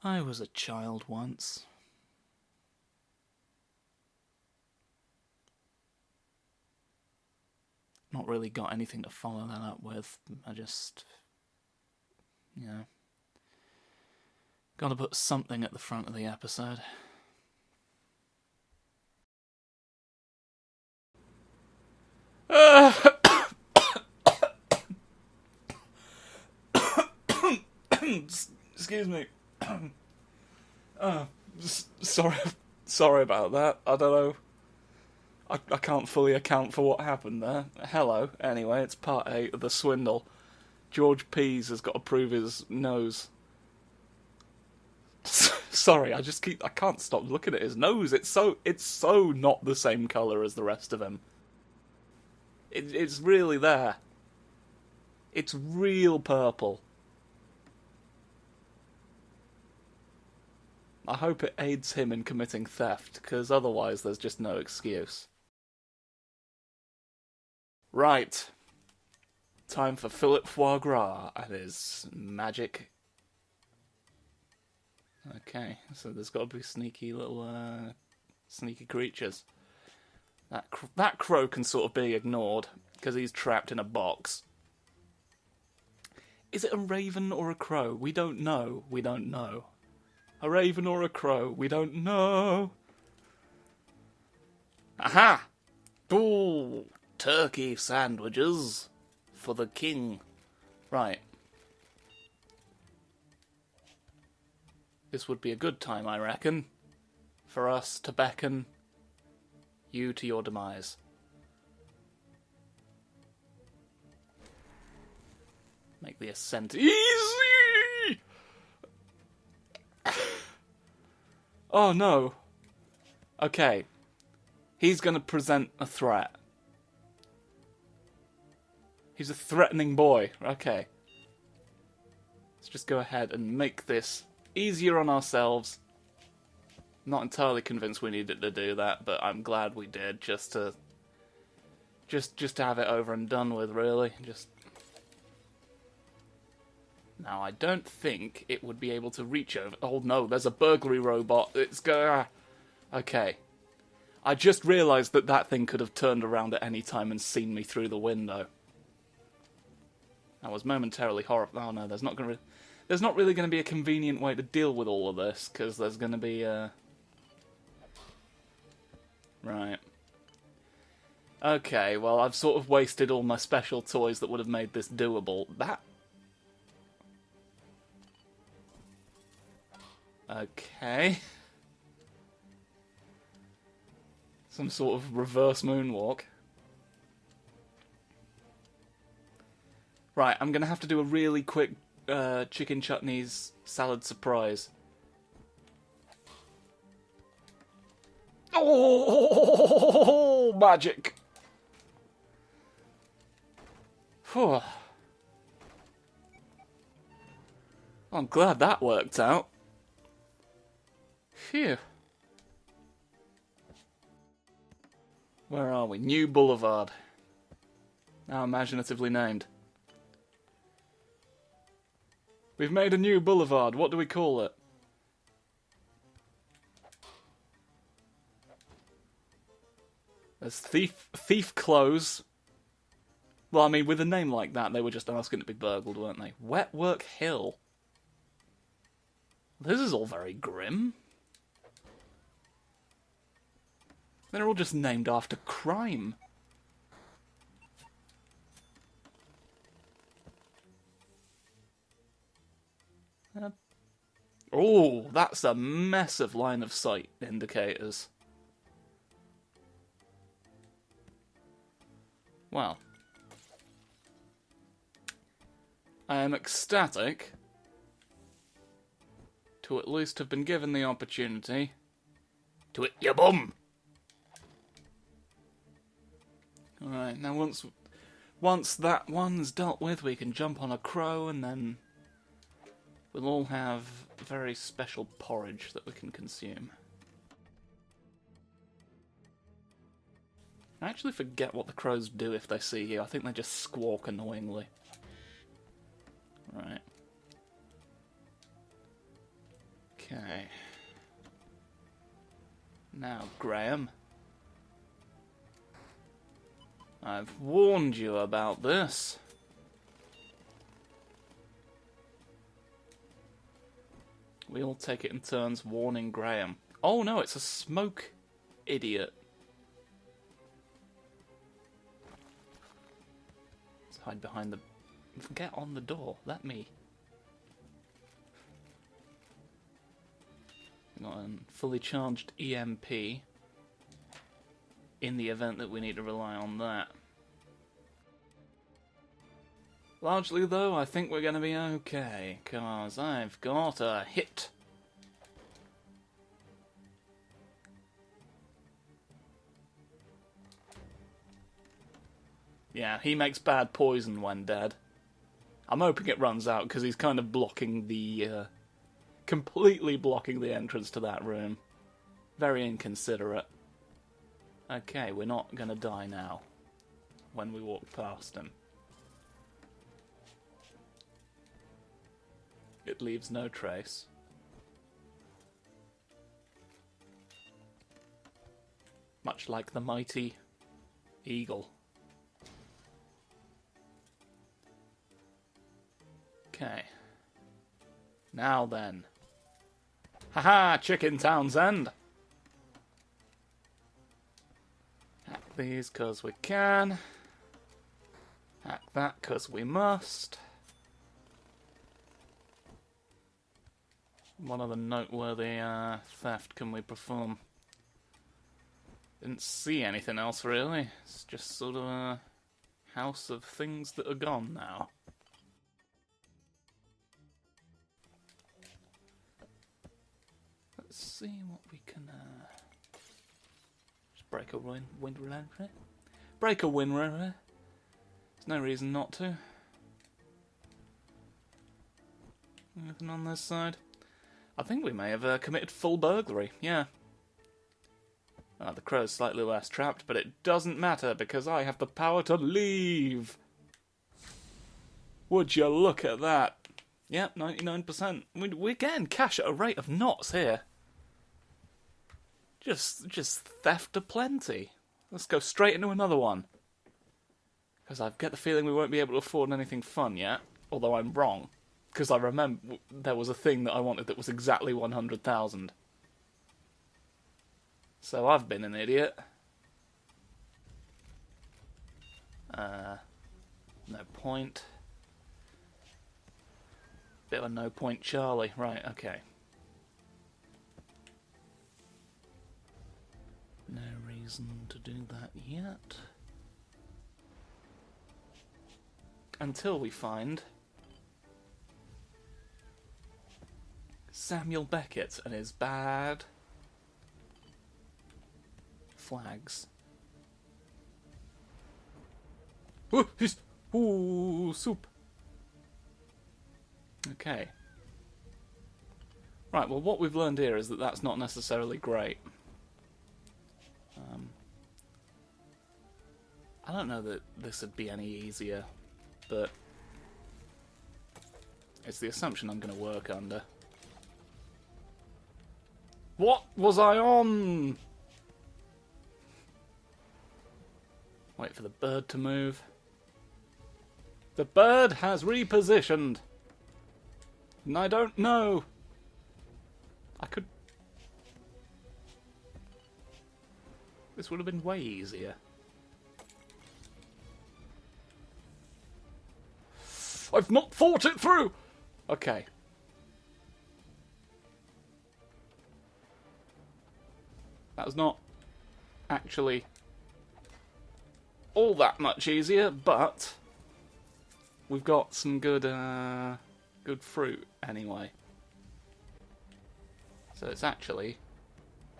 I was a child once. Not really got anything to follow that up with. I just... Gotta put something at the front of the episode. Excuse me. Sorry about that. I don't know. I can't fully account for what happened there. Hello. Anyway, it's part 8 of the Swindle. George Pease has got to prove his nose. Sorry, I can't stop looking at his nose. It's so not the same colour as the rest of him. It's really there. It's real purple. I hope it aids him in committing theft, because otherwise there's just no excuse. Right. Time for Philip Foie Gras and his magic. Okay, so there's got to be sneaky little, sneaky creatures. That crow can sort of be ignored, because he's trapped in a box. Is it a raven or a crow? We don't know. We don't know. A raven or a crow? We don't know. Aha! Ooh, turkey sandwiches for the king. Right. This would be a good time, I reckon, for us to beckon you to your demise. Make the ascent easy! Oh no. Okay. He's gonna present a threat. He's a threatening boy. Okay. Let's just go ahead and make this easier on ourselves. Not entirely convinced we needed to do that, but I'm glad we did, just to have it over and done with, really. Now, I don't think it would be able to reach over... Oh no, there's a burglary robot. It's go... Okay. I just realised that thing could have turned around at any time and seen me through the window. I was momentarily horrified. Oh no, there's not really going to be a convenient way to deal with all of this, because there's going to be Right. Okay, well, I've sort of wasted all my special toys that would have made this doable. Okay. Some sort of reverse moonwalk. Right, I'm going to have to do a really quick chicken chutney's salad surprise. Oh, magic! Whew. I'm glad that worked out. Phew. Where are we? New Boulevard. Now imaginatively named. We've made a new boulevard. What do we call it? There's Thief Close. Well, I mean, with a name like that, they were just asking to be burgled, weren't they? Wetwork Hill. This is all very grim. They're all just named after crime. Oh, that's a mess of line of sight indicators. Well, I am ecstatic to at least have been given the opportunity to hit your bum. Alright, now once that one's dealt with, we can jump on a crow and then we'll all have very special porridge that we can consume. I actually forget what the crows do if they see you. I think they just squawk annoyingly. Right. Okay. Now, Graham. I've warned you about this. We all take it in turns warning Graham. Oh no, it's a smoke idiot. Let's hide behind the... Get on the door. Let me. We've got a fully charged EMP. In the event that we need to rely on that. Largely, though, I think we're going to be okay, because I've got a hit. Yeah, he makes bad poison when dead. I'm hoping it runs out, because he's kind of blocking the... completely blocking the entrance to that room. Very inconsiderate. Okay, we're not going to die now when we walk past him. It leaves no trace. Much like the mighty eagle. Okay. Now then. Haha, Chicken Townsend! Hack these 'cause we can. Hack that 'cause we must. What other noteworthy theft can we perform? Didn't see anything else really. It's just sort of a house of things that are gone now. Let's see what we can... Just break a window. Break a window. There's no reason not to. Anything on this side? I think we may have committed full burglary, yeah. The crow's slightly less trapped, but it doesn't matter because I have the power to leave. Would you look at that? Yep, 99%. We're getting cash at a rate of knots here. Just theft aplenty. Let's go straight into another one. Because I get the feeling we won't be able to afford anything fun yet, although I'm wrong. Because I remember there was a thing that I wanted that was exactly 100,000. So I've been an idiot. No point. Bit of a no point Charlie. Right, okay. No reason to do that yet. Until we find... Samuel Beckett and his bad flags. Ooh, soup. Okay. Right, well what we've learned here is that that's not necessarily great. I don't know that this would be any easier, but it's the assumption I'm going to work under. What was I on? Wait for the bird to move. The bird has repositioned. And I don't know. I could... This would have been way easier. I've not thought it through! Okay. That was not actually all that much easier, but we've got some good good fruit anyway. So it's actually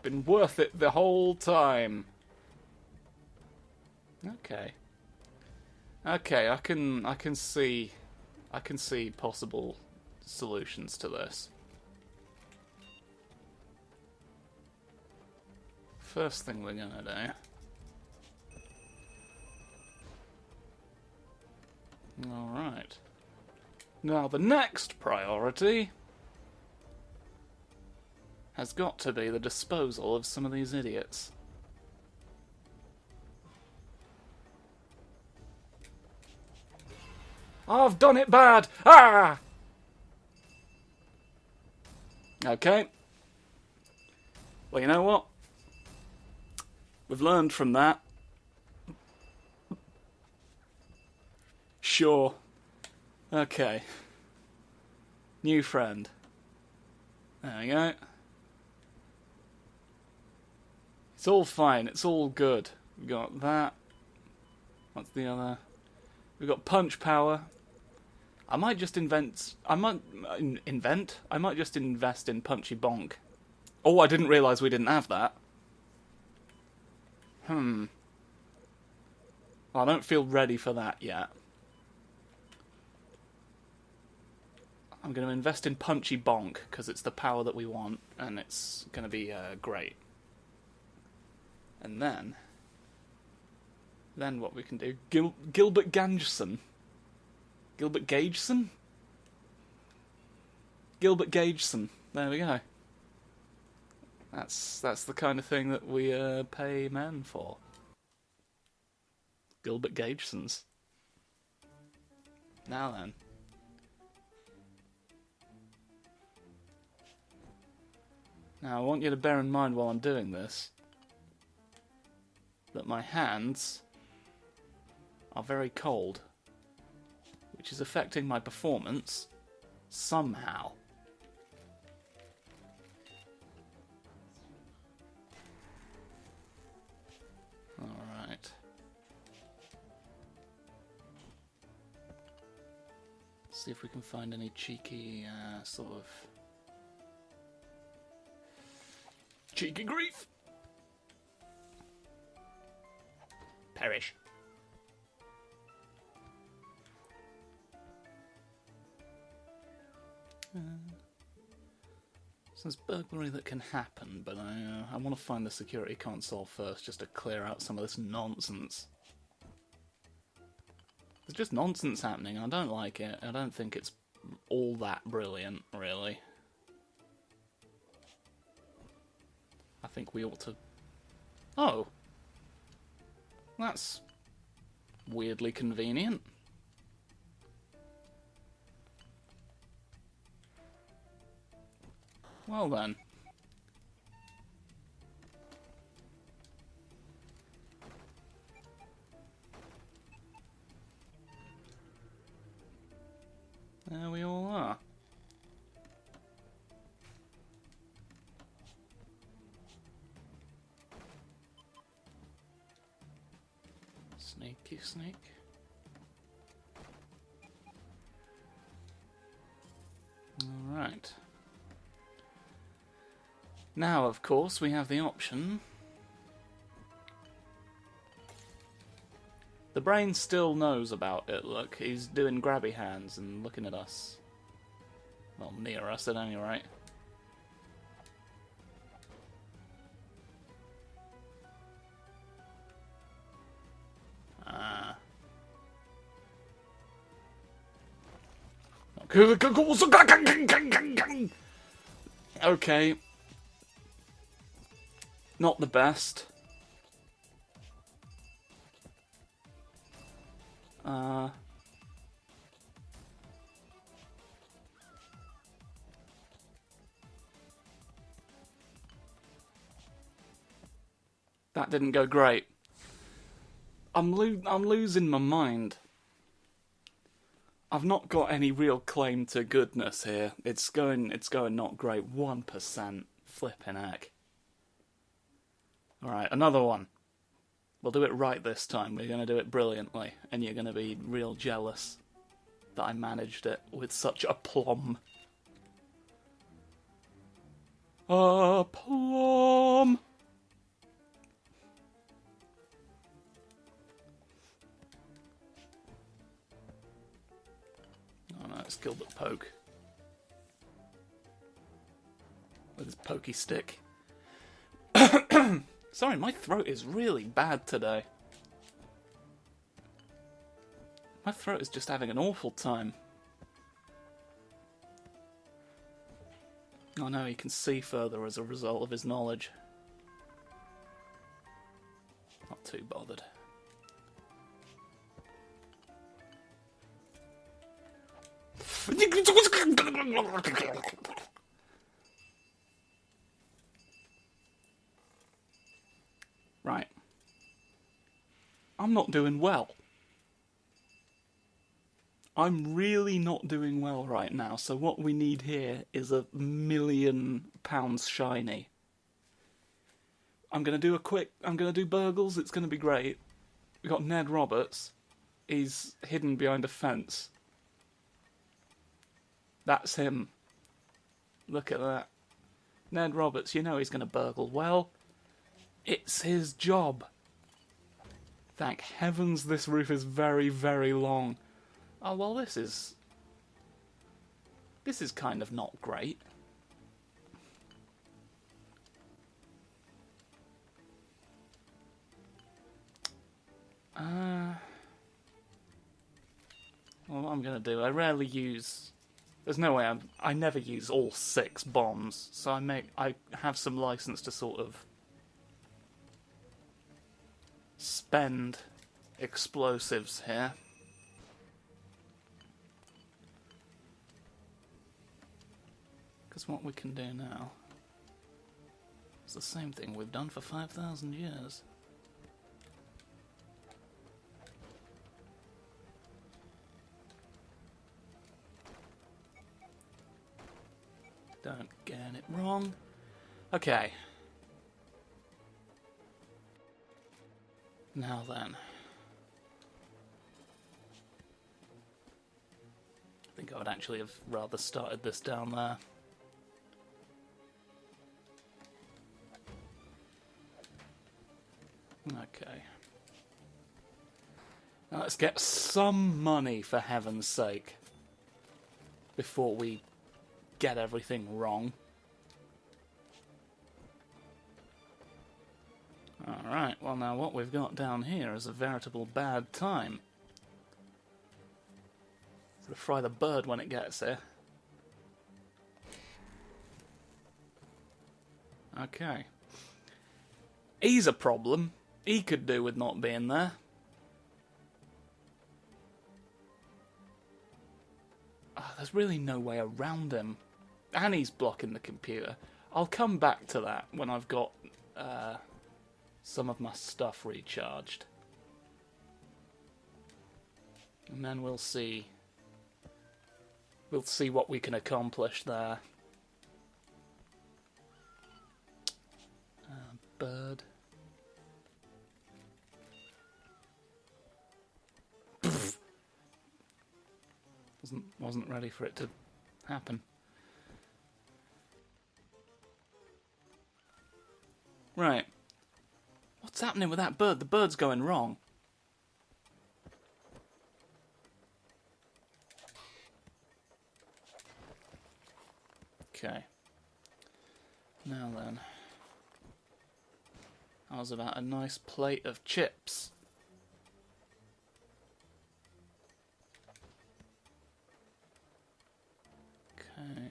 been worth it the whole time. Okay. Okay, I can see possible solutions to this. First thing we're gonna do. Alright. Now the next priority has got to be the disposal of some of these idiots. I've done it bad! Ah! Okay. Well, you know what? We've learned from that. Sure. Okay. New friend. There we go. It's all fine. It's all good. We got that. What's the other? We've got punch power. I might just invent... I might just invest in Punchy Bonk. Oh, I didn't realise we didn't have that. Well, I don't feel ready for that yet. I'm going to invest in Punchy Bonk, because it's the power that we want, and it's going to be great. And then what we can do... Gilbert Gangeson. Gilbert Gageson? Gilbert Gageson. There we go. That's the kind of thing that we pay men for. Gilbert Gagesons. Now then. Now I want you to bear in mind while I'm doing this that my hands are very cold, which is affecting my performance somehow. Alright. See if we can find any cheeky, sort of... cheeky grief! Perish. So there's burglary that can happen, but I want to find the security console first, just to clear out some of this nonsense. There's just nonsense happening, I don't like it. I don't think it's all that brilliant, really. I think we ought to... Oh! That's weirdly convenient. Well then. There we all are. Sneaky sneak. Alright. Now, of course, we have the option. The brain still knows about it, look. He's doing grabby hands and looking at us. Well, near us at any rate. Okay. Not the best. That didn't go great. I'm losing my mind. I've not got any real claim to goodness here. It's going not great. 1%. Flipping heck. Alright, another one. We'll do it right this time. We're going to do it brilliantly. And you're going to be real jealous that I managed it with such aplomb. Aplomb! Oh no, it's Gilbert Poke. With his pokey stick. Sorry, my throat is really bad today. My throat is just having an awful time. I know he can see further as a result of his knowledge. Not too bothered. Right. I'm not doing well. I'm really not doing well right now, so what we need here is £1,000,000 shiny. I'm gonna do burgles, it's gonna be great. We got Ned Roberts. He's hidden behind a fence. That's him. Look at that. Ned Roberts, you know he's gonna burgle well. It's his job. Thank heavens this roof is very, very long. Oh, well, this is kind of not great. Well, what I'm going to do, I rarely use... There's no way I never use all 6 bombs, so I have some license to sort of spend explosives here. Because what we can do now is the same thing we've done for 5,000 years. Don't get it wrong. Okay. Now then. I think I would actually have rather started this down there. Okay. Now let's get some money, for heaven's sake, before we get everything wrong. Alright, well now what we've got down here is a veritable bad time. Sort of fry the bird when it gets here. Okay. He's a problem. He could do with not being there. Oh, there's really no way around him. And he's blocking the computer. I'll come back to that when I've got some of my stuff recharged. And then we'll see. We'll see what we can accomplish there. Bird. Wasn't ready for it to happen. Right. What's happening with that bird? The bird's going wrong. Okay. Now then. How's about a nice plate of chips? Okay.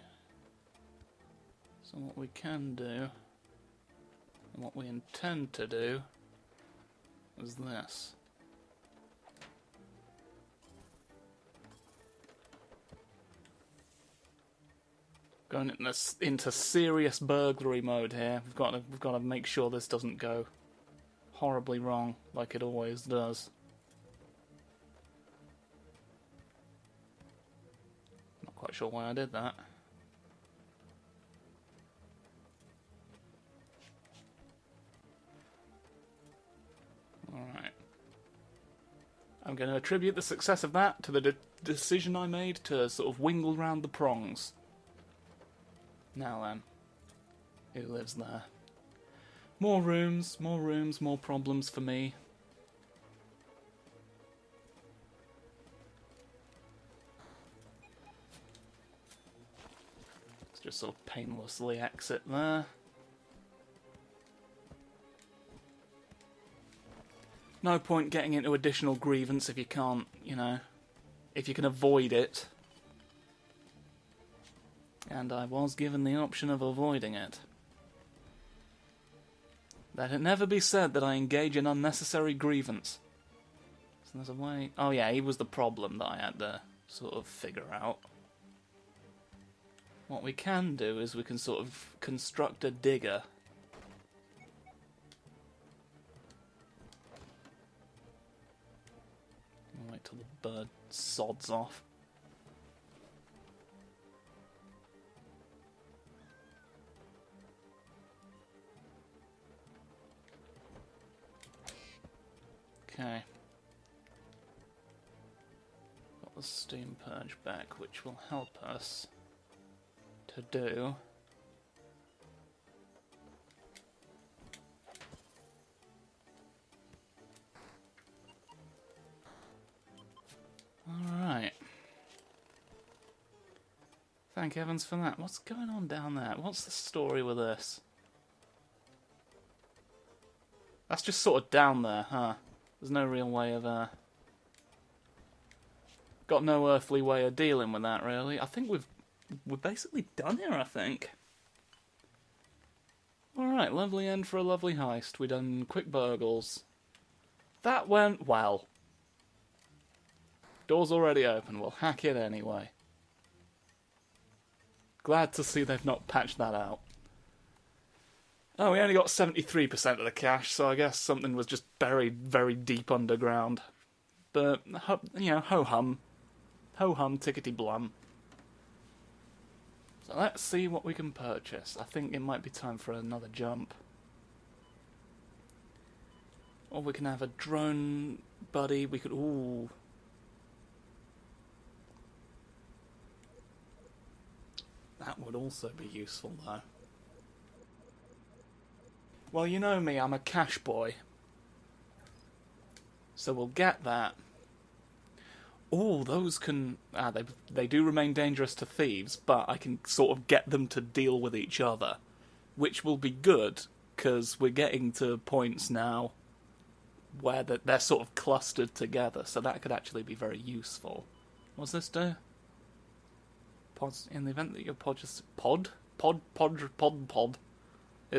So what we can do, and what we intend to do, is this. Going into serious burglary mode here. We've got to make sure this doesn't go horribly wrong, like it always does. Not quite sure why I did that. Alright. I'm going to attribute the success of that to the decision I made to sort of wingle round the prongs. Now then, who lives there? More rooms, more problems for me. Let's just sort of painlessly exit there. No point getting into additional grievance if you can't, you know, if you can avoid it. And I was given the option of avoiding it. Let it never be said that I engage in unnecessary grievance. So there's a way... Oh yeah, he was the problem that I had to sort of figure out. What we can do is we can sort of construct a digger. I'll wait till the bird sods off. Okay. Got the steam purge back, which will help us to do alright. Thank heavens for that. What's going on down there? What's the story with this? That's just sort of down there, huh? There's no real way of, got no earthly way of dealing with that, really. I think we're basically done here, I think. Alright, lovely end for a lovely heist. We done quick burgles. That went well. Door's already open. We'll hack it anyway. Glad to see they've not patched that out. Oh, we only got 73% of the cash, so I guess something was just buried very deep underground. But, you know, ho-hum. Ho-hum, tickety-blum. So let's see what we can purchase. I think it might be time for another jump. Or we can have a drone buddy. We could... Ooh. That would also be useful, though. Well, you know me, I'm a cash boy. So we'll get that. Oh, those can... they do remain dangerous to thieves, but I can sort of get them to deal with each other. Which will be good, because we're getting to points now where they're sort of clustered together, so that could actually be very useful. What's this do? Pods, in the event that your pod is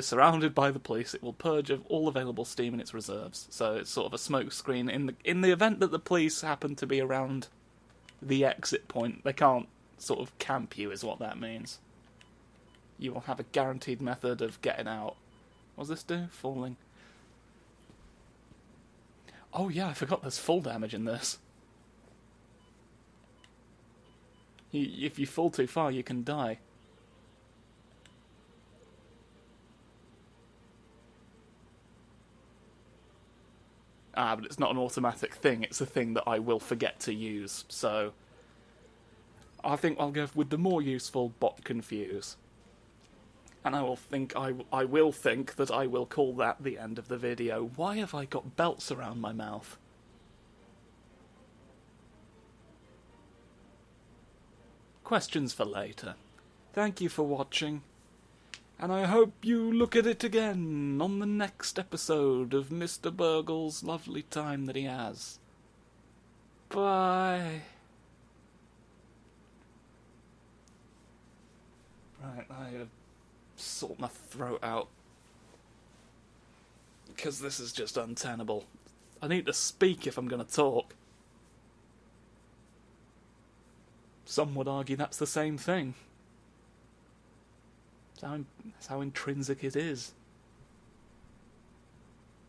surrounded by the police, it will purge of all available steam in its reserves. So it's sort of a smoke screen. In the event that the police happen to be around the exit point, they can't sort of camp you, is what that means. You will have a guaranteed method of getting out. What does this do? Falling. Oh yeah, I forgot there's full damage in this. If you fall too far, you can die. But it's not an automatic thing, it's a thing that I will forget to use, so... I think I'll go with the more useful bot confuse. And I will think that I will call that the end of the video. Why have I got belts around my mouth? Questions for later. Thank you for watching. And I hope you look at it again on the next episode of Mr. Burgle's lovely time that he has. Bye. Right, I gotta sort my throat out. Because this is just untenable. I need to speak if I'm gonna talk. Some would argue that's the same thing. That's how intrinsic it is.